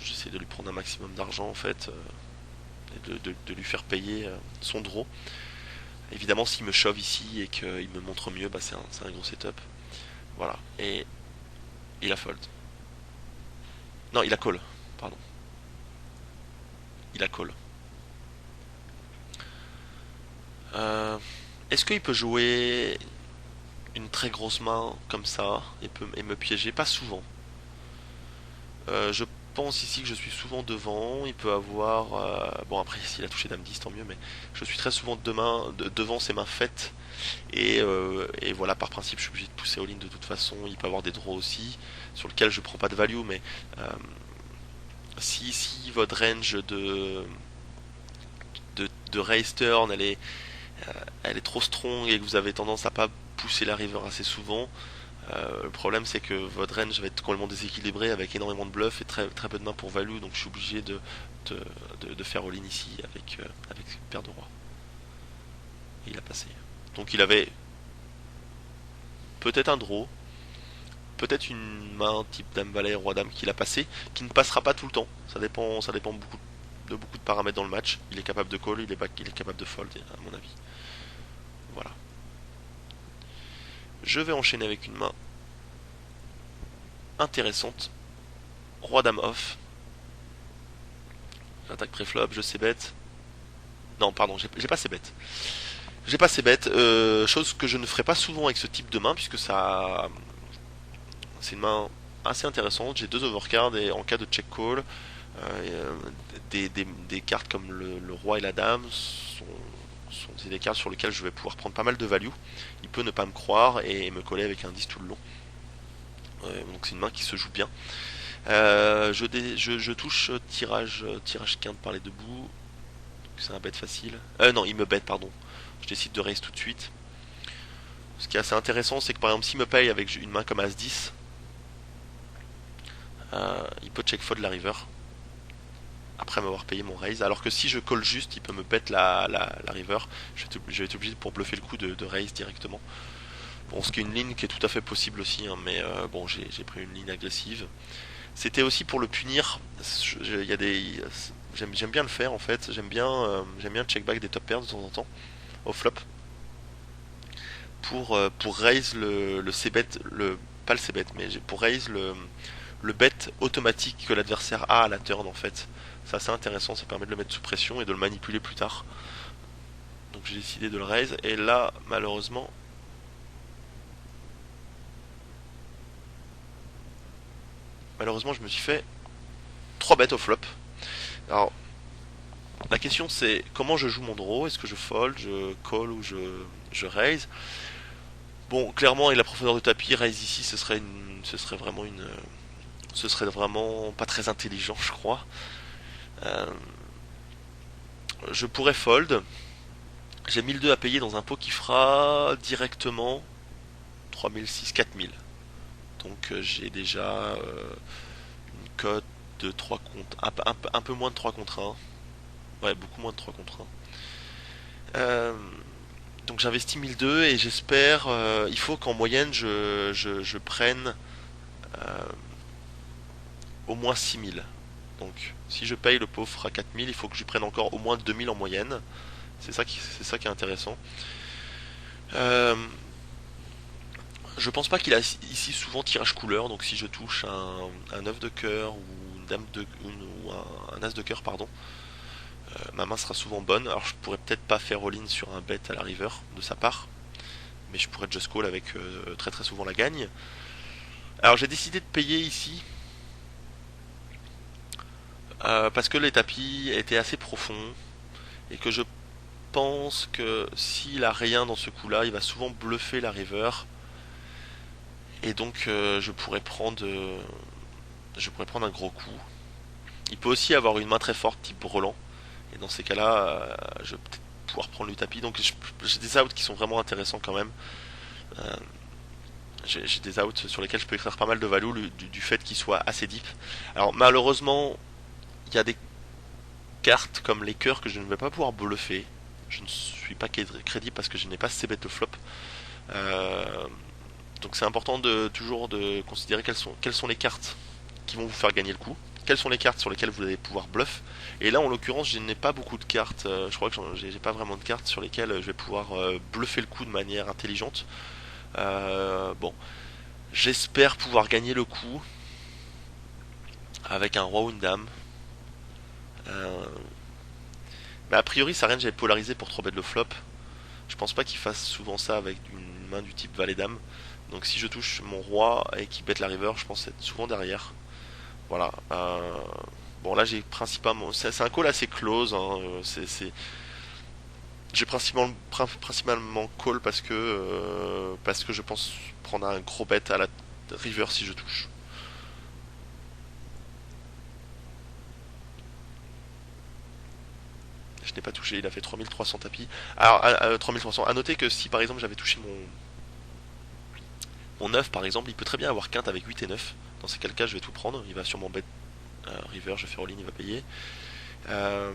j'essaie de lui prendre un maximum d'argent en fait, et de lui faire payer son draw. Évidemment, s'il me shove ici et qu'il me montre mieux, bah, c'est un gros setup. Voilà. Et il a fold. Non, il a call. Pardon. Il a call. Euh, Est-ce qu'il peut jouer une très grosse main comme ça et me piéger? Pas souvent. Je pense ici que je suis souvent devant. Il peut avoir. Bon, après, s'il a touché Dame 10, tant mieux, mais je suis très souvent devant ses mains faites. Et voilà, par principe, je suis obligé de pousser all-in de toute façon. Il peut avoir des draws aussi, sur lesquels je prends pas de value, mais si votre range de raise turn, elle est trop strong et que vous avez tendance à pas pousser la river assez souvent, le problème c'est que votre range va être complètement déséquilibré avec énormément de bluff et très, très peu de mains pour value, donc je suis obligé de, de faire all-in ici avec paire de roi. Et il a passé. Donc il avait peut-être un draw, peut-être une main type dame valet, roi dame qu'il a passé, qui ne passera pas tout le temps. Ça dépend beaucoup de paramètres dans le match. Il est capable de call, il est capable de fold, à mon avis. Voilà. Je vais enchaîner avec une main intéressante. Roi dame off. J'attaque préflop, je sais bête. Non, pardon, j'ai pas ces bêtes. J'ai pas ces bêtes, chose que je ne ferai pas souvent avec ce type de main, puisque ça, c'est une main assez intéressante. J'ai deux overcards et en cas de check call, des cartes comme le roi et la dame sont des cartes sur lesquelles je vais pouvoir prendre pas mal de value. Il peut ne pas me croire et me coller avec un 10 tout le long. Donc c'est une main qui se joue bien. Je touche tirage quinte par les deux bouts. C'est un bet facile. Non, il me bet, pardon. Je décide de raise tout de suite. Ce qui est assez intéressant, c'est que par exemple, s'il me paye avec une main comme As-10, il peut check fold la river après m'avoir payé mon raise. Alors que si je call juste, il peut me bet la river. Je vais être obligé pour bluffer le coup de raise directement. Bon, ce qui est une ligne qui est tout à fait possible aussi, hein, mais bon, j'ai pris une ligne agressive. C'était aussi pour le punir. Il y a des, j'aime bien le faire en fait. J'aime bien check back des top pairs de temps en temps au flop pour raise le c-bet, pas le c-bet, mais pour raise le bet automatique que l'adversaire a à la turn en fait. C'est assez intéressant, ça permet de le mettre sous pression et de le manipuler plus tard. Donc j'ai décidé de le raise et là malheureusement je me suis fait 3 bêtes au flop. Alors la question c'est comment je joue mon draw, est-ce que je fold, je call ou je raise. Bon, clairement avec la profondeur de tapis, raise ici ce serait vraiment pas très intelligent je crois. Euh, je pourrais fold. J'ai 1002 à payer dans un pot qui fera directement 3006, 4000. Donc j'ai déjà une cote de 3 contre un peu moins de 3 contre 1. Ouais, beaucoup moins de 3 contre 1. Donc j'investis 1002 et j'espère, il faut qu'en moyenne je prenne au moins 6000. Donc si je paye, le pot fera 4000, il faut que je prenne encore au moins 2000 en moyenne. C'est ça qui est intéressant. Euh, je pense pas qu'il a ici souvent tirage couleur, donc si je touche un œuf de cœur ou une dame de ou un as de cœur, pardon, ma main sera souvent bonne. Alors je pourrais peut-être pas faire all-in sur un bet à la river de sa part, mais je pourrais just call avec très très souvent la gagne. Alors j'ai décidé de payer ici parce que les tapis étaient assez profonds et que je pense que s'il a rien dans ce coup-là, il va souvent bluffer la river et donc je pourrais prendre un gros coup. Il peut aussi avoir une main très forte type Roland. Et dans ces cas-là, je vais peut-être pouvoir prendre le tapis. Donc j'ai des outs qui sont vraiment intéressants quand même. Euh, j'ai des outs sur lesquels je peux extraire pas mal de value du fait qu'ils soient assez deep. Alors malheureusement, il y a des cartes comme les cœurs que je ne vais pas pouvoir bluffer. Je ne suis pas crédible parce que je n'ai pas ces bêtes de flop. Euh, donc c'est important toujours de considérer quelles sont les cartes qui vont vous faire gagner le coup. Quelles sont les cartes sur lesquelles vous allez pouvoir bluff. Et là en l'occurrence je n'ai pas beaucoup de cartes, je crois que j'ai pas vraiment de cartes sur lesquelles je vais pouvoir bluffer le coup de manière intelligente. Bon, j'espère pouvoir gagner le coup avec un roi ou une dame. Euh, mais a priori sa range est polarisée pour 3 bêtes le flop. Je pense pas qu'il fasse souvent ça avec une main du type valet dame. Donc si je touche mon roi et qu'il bête la river, je pense être souvent derrière. Voilà. Bon là j'ai principalement, c'est un call assez close. Hein, j'ai principalement call parce que je pense prendre un gros bet à la river si je touche. n'ai pas touché, il a fait 3300 tapis. Alors, 3300, à noter que si par exemple j'avais touché mon 9 par exemple, il peut très bien avoir quinte avec 8 et 9. Dans ces cas, je vais tout prendre, il va sûrement bet river, je fais all-in, il va payer. Euh,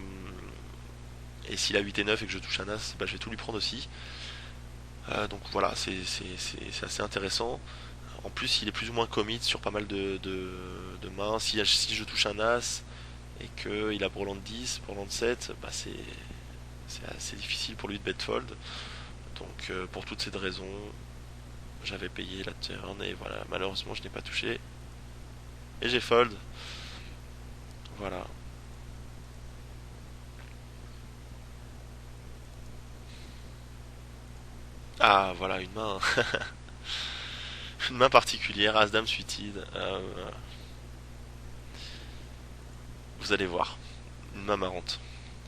et s'il a 8 et 9 et que je touche un as, bah, je vais tout lui prendre aussi. Donc voilà, c'est assez intéressant. En plus, il est plus ou moins commit sur pas mal de mains. Si je touche un as et qu'il a Breland 10, Breland 7, bah c'est assez difficile pour lui de bet fold. Donc pour toutes ces raisons, j'avais payé la turn et voilà, malheureusement je n'ai pas touché. Et j'ai fold. Voilà. Ah voilà, une main. Une main particulière, As-Dame suited. Vous allez voir. Une main marrante.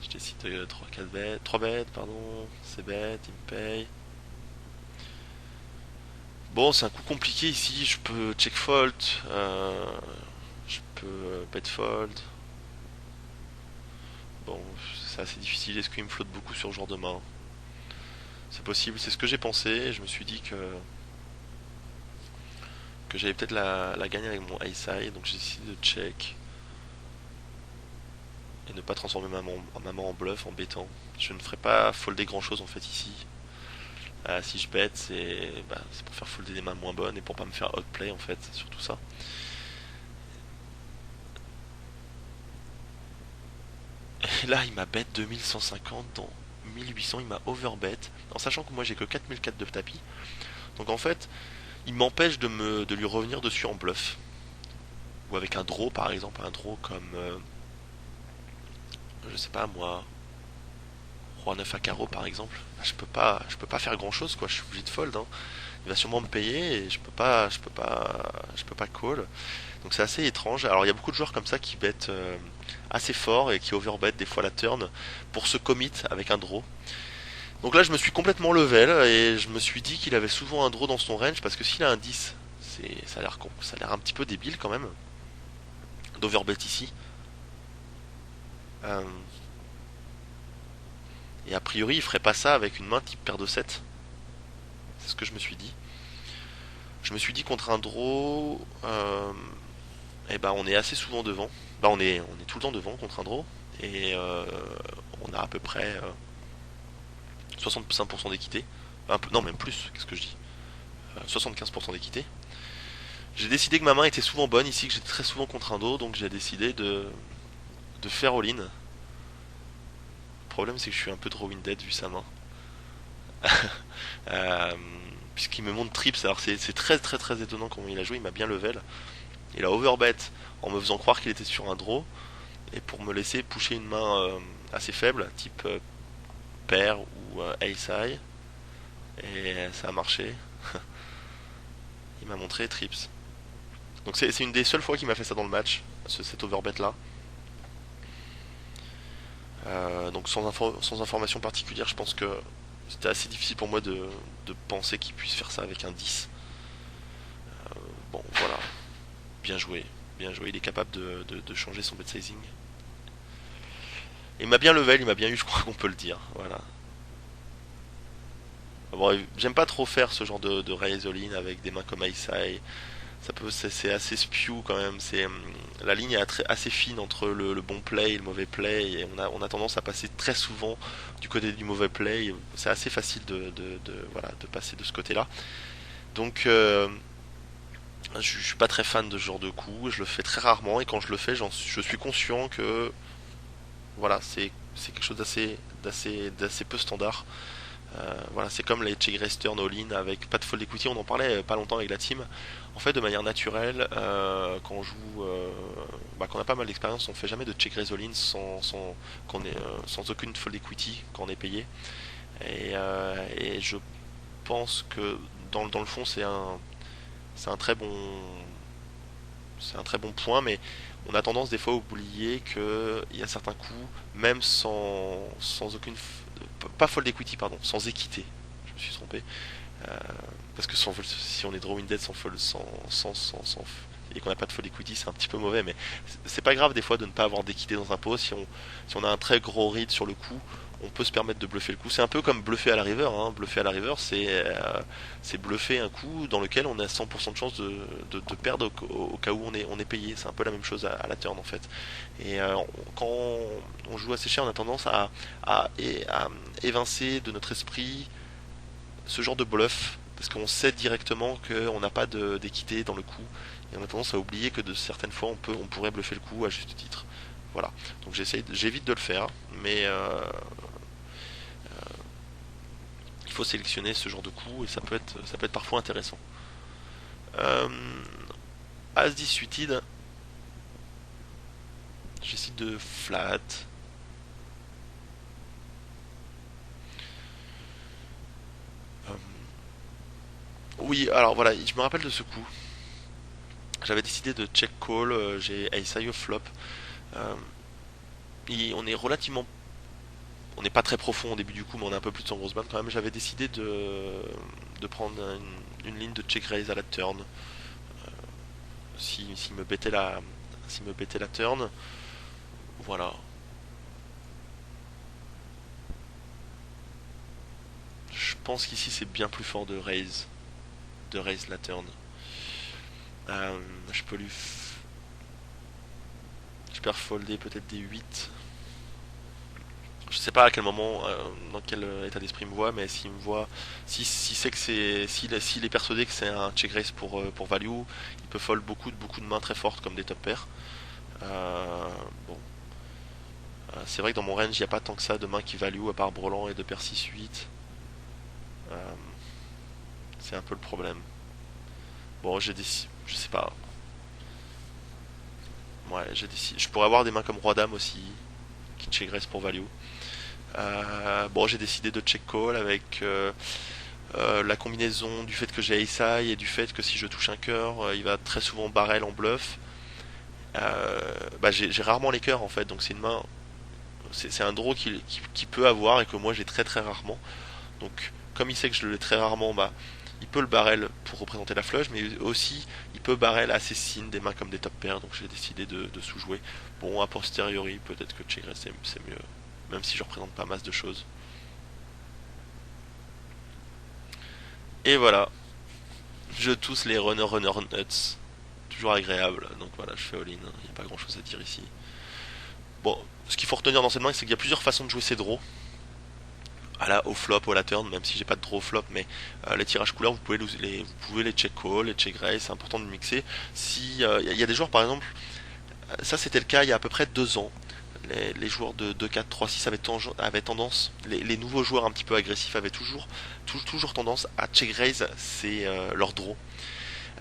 Je décide de 3-4 bêtes. 3 bêtes, pardon. C'est bête, il me paye. Bon, c'est un coup compliqué ici. Je peux check fold. Je peux bet fold. Bon, c'est assez difficile. Est-ce qu'il me flotte beaucoup sur ce genre de main? C'est possible, c'est ce que j'ai pensé. Je me suis dit que j'allais peut-être la gagner avec mon ace high. Donc j'ai décidé de check. Et ne pas transformer maman en bluff en bêtant. Je ne ferai pas folder grand chose en fait ici. Si je bête, c'est pour faire folder des mains moins bonnes et pour pas me faire outplay en fait, c'est surtout ça. Et là, il m'a bet 2150 dans 1800, il m'a overbet, en sachant que moi j'ai que 4004 de tapis. Donc en fait, il m'empêche de lui revenir dessus en bluff. Ou avec un draw par exemple, un draw comme, je sais pas moi, Roi 9 à carreau par exemple. Je peux pas faire grand chose quoi, je suis obligé de fold, hein. Il va sûrement me payer et je peux pas call. Donc c'est assez étrange. Alors il y a beaucoup de joueurs comme ça qui bettent assez fort et qui overbet des fois la turn pour se commit avec un draw. Donc là je me suis complètement level et je me suis dit qu'il avait souvent un draw dans son range parce que s'il a un 10, ça a l'air un petit peu débile quand même d'overbet ici. Euh, et a priori il ferait pas ça avec une main type paire de 7. C'est ce que je me suis dit. Je me suis dit contre un draw, eh ben on est assez souvent devant. Bah on est tout le temps devant contre un draw. Et on a à peu près 65% d'équité. Un peu, non même plus, qu'est-ce que je dis 75% d'équité. J'ai décidé que ma main était souvent bonne ici, que j'étais très souvent contre un dos, donc j'ai décidé de faire all-in. Le problème c'est que je suis un peu trop winded vu sa main. Euh, Puisqu'il me montre trips, alors c'est très très très étonnant comment il a joué, il m'a bien level. Il a overbet en me faisant croire qu'il était sur un draw et pour me laisser pusher une main assez faible, type pair ou ace high. Et ça a marché. Il m'a montré trips. Donc c'est une des seules fois qu'il m'a fait ça dans le match, cet overbet là. Donc sans information particulière, je pense que c'était assez difficile pour moi de penser qu'il puisse faire ça avec un 10. Bon voilà, bien joué. Bien joué, il est capable de changer son bet sizing. Il m'a bien level, il m'a bien eu, je crois qu'on peut le dire. Voilà. Bon, j'aime pas trop faire ce genre de raise all-in avec des mains comme Ace High. C'est assez spew quand même. La ligne est assez fine entre le bon play et le mauvais play, et on a tendance à passer très souvent du côté du mauvais play. C'est assez facile voilà, de passer de ce côté-là. Donc, je suis pas très fan de ce genre de coup. Je le fais très rarement, et quand je le fais, je suis conscient que voilà, c'est quelque chose d'assez peu standard. Voilà, c'est comme les check raise turn all-in avec pas de fold equity, on en parlait pas longtemps avec la team. En fait, de manière naturelle, quand on joue, quand on a pas mal d'expérience, on fait jamais de check raise all-in sans aucune fold equity quand on est payé. Et je pense que dans le fond, c'est un très bon, c'est un très bon point, mais on a tendance des fois à oublier qu'il y a certains coups, même sans aucune, pas fold equity, pardon, sans équité. Je me suis trompé. Euh, Parce que si on est draw in dead sans fold, et qu'on n'a pas de full equity, c'est un petit peu mauvais, mais c'est pas grave des fois de ne pas avoir d'équité dans un pot. Si on a un très gros read sur le coup, on peut se permettre de bluffer le coup. C'est un peu comme bluffer à la river, hein. Bluffer à la river, c'est bluffer un coup dans lequel on a 100% de chance de perdre au cas où on est payé. C'est un peu la même chose à la turn en fait. Et quand on joue assez cher, on a tendance à évincer de notre esprit ce genre de bluff, parce qu'on sait directement qu'on n'a pas d'équité dans le coup, et on a tendance à oublier que de certaines fois on pourrait bluffer le coup à juste titre. Voilà, donc j'évite de le faire, mais il faut sélectionner ce genre de coup et ça peut être parfois intéressant. Euh, As 10 suited, j'essaie de flat. Euh, oui, alors voilà, je me rappelle de ce coup. J'avais décidé de check call, j'ai Ace High flop. Euh, on est relativement, on n'est pas très profond au début du coup, mais on est un peu plus de 100 grosses bandes quand même. J'avais décidé de prendre une ligne de check raise à la turn. Si me bêtait si me bêtait la turn, voilà. Je pense qu'ici c'est bien plus fort de raise la turn. Euh, je peux lui, je peux folder peut-être des 8. Je sais pas à quel moment, dans quel état d'esprit il me voit, mais s'il me voit, si c'est que s'il est persuadé que c'est un check raise pour value, il peut fold beaucoup de mains très fortes comme des top pairs. Euh, bon, c'est vrai que dans mon range, il n'y a pas tant que ça de mains qui value à part Brelan et de pair 6-8. Euh, c'est un peu le problème. Bon, je sais pas. Ouais, j'ai décidé. Je pourrais avoir des mains comme Roi Dame aussi qui check raise pour value. Bon, j'ai décidé de check call avec la combinaison du fait que j'ai Ace High et du fait que si je touche un cœur, il va très souvent barrel en bluff. Bah, j'ai rarement les cœurs en fait, donc c'est une main, c'est un draw qui peut avoir et que moi j'ai très rarement. Donc comme il sait que je l'ai très rarement, bah il peut le barrel pour représenter la flush, mais aussi il peut barrel assez sin des mains comme des top pairs, donc j'ai décidé de sous-jouer. Bon, a posteriori, peut-être que check raise c'est mieux, même si je représente pas masse de choses. Et voilà, je tousse les runner nuts. Toujours agréable. Donc voilà, je fais all-in. Il n'y a pas grand chose à dire ici. Bon, ce qu'il faut retenir dans cette main, c'est qu'il y a plusieurs façons de jouer ces draws. À la au flop ou à la turn, même si j'ai pas de draw au flop, mais les tirages couleurs, vous pouvez les check call, les check raise, c'est important de mixer. Si il y a des joueurs par exemple, ça c'était le cas il y a à peu près 2 ans. Les joueurs de 2-4, 3-6 avaient tendance, les nouveaux joueurs un petit peu agressifs avaient toujours tendance à check raise leur draw.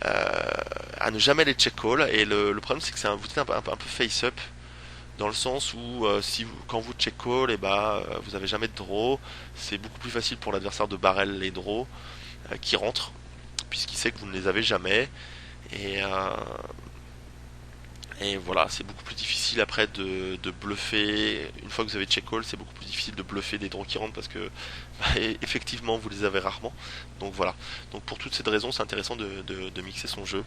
À ne jamais les check call. Et le problème, c'est que vous êtes un peu face up dans le sens où quand vous check call, et vous avez jamais de draw. C'est beaucoup plus facile pour l'adversaire de barrel les draws qui rentrent, puisqu'il sait que vous ne les avez jamais. Et, euh, et voilà, c'est beaucoup plus difficile après de bluffer. Une fois que vous avez check call, c'est beaucoup plus difficile de bluffer des draws qui rentrent parce que effectivement vous les avez rarement. Donc voilà. Donc pour toutes ces raisons, c'est intéressant de mixer son jeu.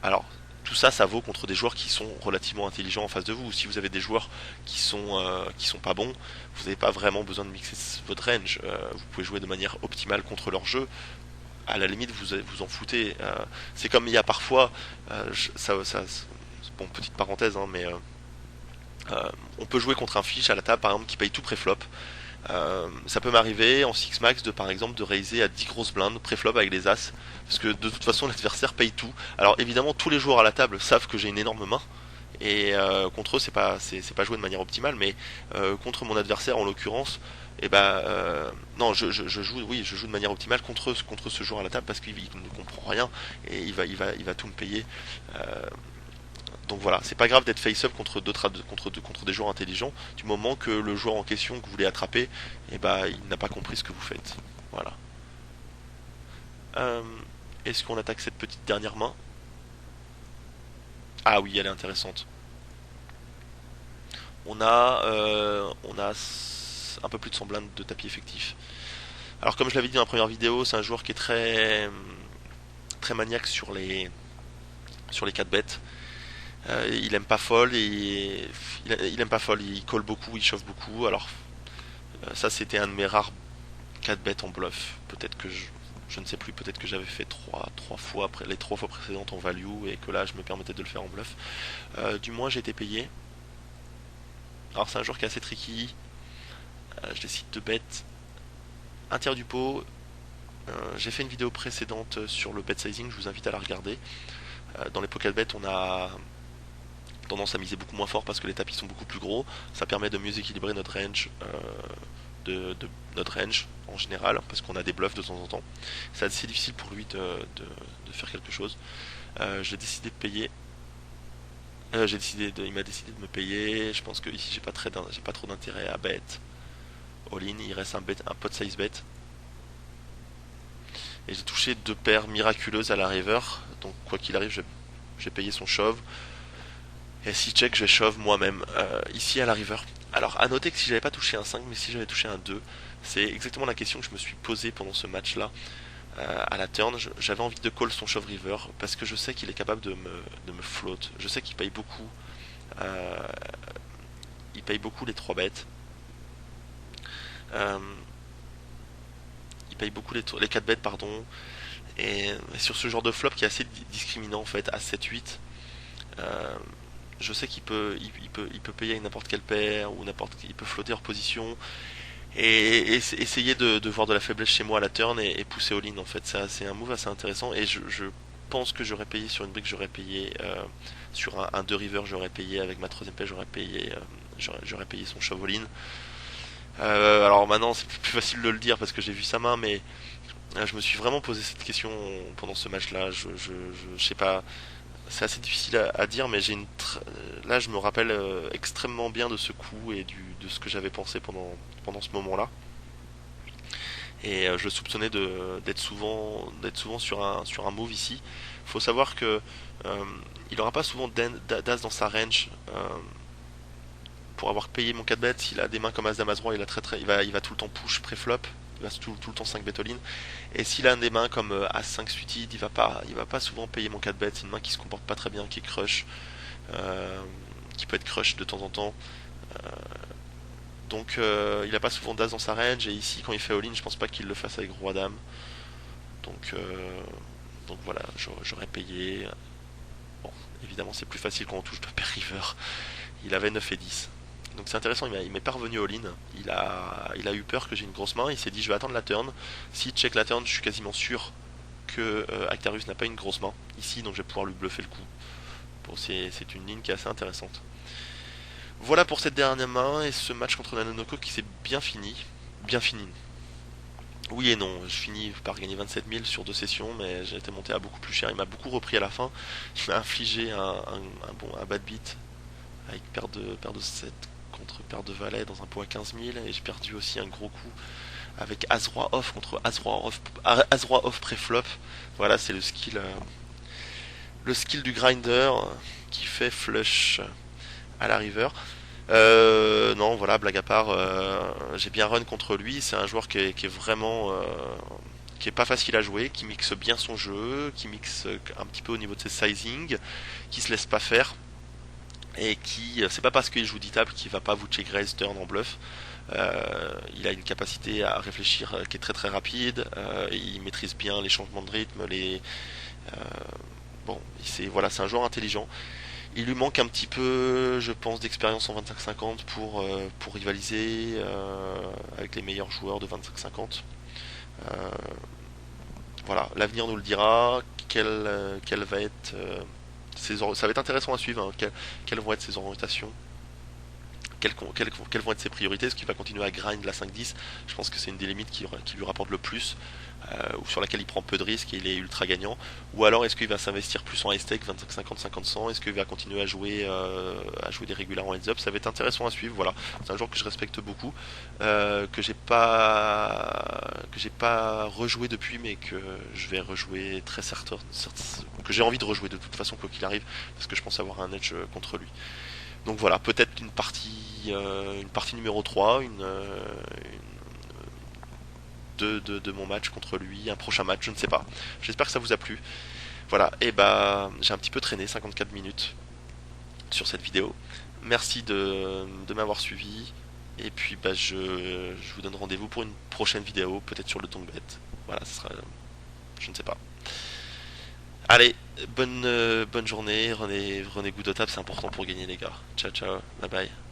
Alors, tout ça, ça vaut contre des joueurs qui sont relativement intelligents en face de vous. Si vous avez des joueurs qui sont pas bons, vous n'avez pas vraiment besoin de mixer votre range. Vous pouvez jouer de manière optimale contre leur jeu. À la limite, vous en foutez. C'est comme il y a parfois, bon, petite parenthèse, hein, mais on peut jouer contre un fiche à la table, par exemple, qui paye tout préflop. Ça peut m'arriver en 6 max de par exemple de raiser à 10 grosses blindes préflop avec les as parce que de toute façon l'adversaire paye tout. Alors évidemment tous les joueurs à la table savent que j'ai une énorme main et contre eux c'est pas joué de manière optimale mais contre mon adversaire en l'occurrence et non je joue oui je joue de manière optimale contre ce joueur à la table parce qu'il ne comprend rien et il va tout me payer. Donc voilà, c'est pas grave d'être face-up contre des joueurs intelligents, du moment que le joueur en question que vous voulez attraper, il n'a pas compris ce que vous faites. Voilà. Euh, Est-ce qu'on attaque cette petite dernière main? Ah oui, elle est intéressante. On a un peu plus de 100 blindes de tapis effectif. Alors comme je l'avais dit dans la première vidéo, c'est un joueur qui est très maniaque sur les 4 bêtes. Il aime pas fold et il aime pas fold, il call beaucoup, il chauffe beaucoup. Alors ça c'était un de mes rares 4 bêtes en bluff. Peut-être que je ne sais plus, peut-être que j'avais fait trois fois après les 3 fois précédentes en value et que là je me permettais de le faire en bluff. Du moins j'ai été payé. Alors c'est un joueur qui est assez tricky. Je décide de bet un tiers du pot. J'ai fait une vidéo précédente sur le bet sizing, je vous invite à la regarder. Dans les pocket bets, on a tendance à miser beaucoup moins fort parce que les tapis sont beaucoup plus gros. Ça permet de mieux équilibrer notre range, notre range en général, parce qu'on a des bluffs de temps en temps. C'est assez difficile pour lui de faire quelque chose. J'ai décidé de payer. Il m'a décidé de me payer. Je pense que ici j'ai pas trop d'intérêt à bet. All in, il reste un pot size bet. Et j'ai touché 2 paires miraculeuses à la river. Donc quoi qu'il arrive, j'ai payé son shove. Et si check, je vais shove moi-même ici à la river. Alors à noter que si j'avais pas touché un 5, mais si j'avais touché un 2, c'est exactement la question que je me suis posée pendant ce match-là. À la turn, j'avais envie de call son shove river parce que je sais qu'il est capable de me float. Je sais qu'il paye beaucoup. euh, il paye beaucoup les 3 bêtes. Euh, il paye beaucoup les 4 bêtes, pardon. Et sur ce genre de flop qui est assez discriminant en fait, à 7-8, je sais il peut payer avec n'importe quelle paire ou il peut flotter hors position et essayer de voir de la faiblesse chez moi à la turn et pousser all-in en fait. C'est un move assez intéressant et je pense que j'aurais payé sur une brique, j'aurais payé sur un 2 river, j'aurais payé avec ma troisième paire, j'aurais payé son shove all-in. Alors maintenant c'est plus facile de le dire parce que j'ai vu sa main, mais je me suis vraiment posé cette question pendant ce match-là. Je sais pas, c'est assez difficile à dire, mais là je me rappelle extrêmement bien de ce coup et de ce que j'avais pensé pendant ce moment-là. Et je soupçonnais d'être souvent sur un move ici. Il faut savoir que il n'aura pas souvent d'as dans sa range. Pour avoir payé mon 4 bet, s'il a des mains comme As Dame As Roi, il va tout le temps push pré-flop, il va tout le temps 5 bet all-in. Et s'il a des mains comme As 5 suited, il va pas souvent payer mon 4 bet. C'est une main qui se comporte pas très bien, qui est crush, euh, qui peut être crush de temps en temps. Donc il a pas souvent d'As dans sa range. Et ici, quand il fait all-in, je pense pas qu'il le fasse avec Roi Dame. Donc, euh, donc voilà, j'aurais payé. Bon, évidemment, c'est plus facile quand on touche de pair river. Il avait 9 et 10. Donc c'est intéressant, il m'est pas revenu all-in. Il a eu peur que j'ai une grosse main. Il s'est dit je vais attendre la turn. Si check la turn, je suis quasiment sûr que Actarus n'a pas une grosse main ici, donc je vais pouvoir lui bluffer le coup. Bon, c'est une ligne qui est assez intéressante. Voilà pour cette dernière main et ce match contre Nanonoko qui s'est bien fini. Bien fini. Oui et non, je finis par gagner 27 000 sur 2 sessions, mais j'ai été monté à beaucoup plus cher. Il m'a beaucoup repris à la fin. Il m'a infligé un bad beat avec paire de 7 contre paire de valet dans un pot à 15 000 et j'ai perdu aussi un gros coup avec As-Roi off contre As-Roi off pré-flop. Voilà, c'est le skill du grinder qui fait flush à la river. Non, voilà, blague à part, j'ai bien run contre lui. C'est un joueur qui est vraiment qui est pas facile à jouer, qui mixe bien son jeu, qui mixe un petit peu au niveau de ses sizing, qui se laisse pas faire et qui, c'est pas parce qu'il joue 10 tables qu'il va pas vous check raise turn en bluff. Il a une capacité à réfléchir qui est très très rapide. Il maîtrise bien les changements de rythme. Euh, bon, c'est un joueur intelligent. Il lui manque un petit peu, je pense, d'expérience en 25-50 pour rivaliser avec les meilleurs joueurs de 25-50. Euh, voilà, l'avenir nous le dira. Quelle va être ça va être intéressant à suivre. Hein, quelles vont être ses orientations, quelles vont être ses priorités, est-ce qu'il va continuer à grind la 5-10. Je pense que c'est une des limites qui lui rapporte le plus, ou sur laquelle il prend peu de risques et il est ultra gagnant. Ou alors est-ce qu'il va s'investir plus en high stake, 25-50, 50-100, est-ce qu'il va continuer à jouer des régulars en heads up. Ça va être intéressant à suivre. Voilà, c'est un joueur que je respecte beaucoup, que j'ai pas rejoué depuis, mais que je vais rejouer très certain, que j'ai envie de rejouer de toute façon quoi qu'il arrive, parce que je pense avoir un edge contre lui. Donc voilà, peut-être une partie numéro 3, de mon match contre lui, un prochain match, je ne sais pas. J'espère que ça vous a plu. Voilà, et bah j'ai un petit peu traîné 54 minutes sur cette vidéo. Merci de m'avoir suivi. Et puis bah je vous donne rendez-vous pour une prochaine vidéo, peut-être sur le Tongbet. Voilà, ce sera. Je ne sais pas. Allez, bonne journée, René Good au table, c'est important pour gagner les gars. Ciao ciao, bye bye.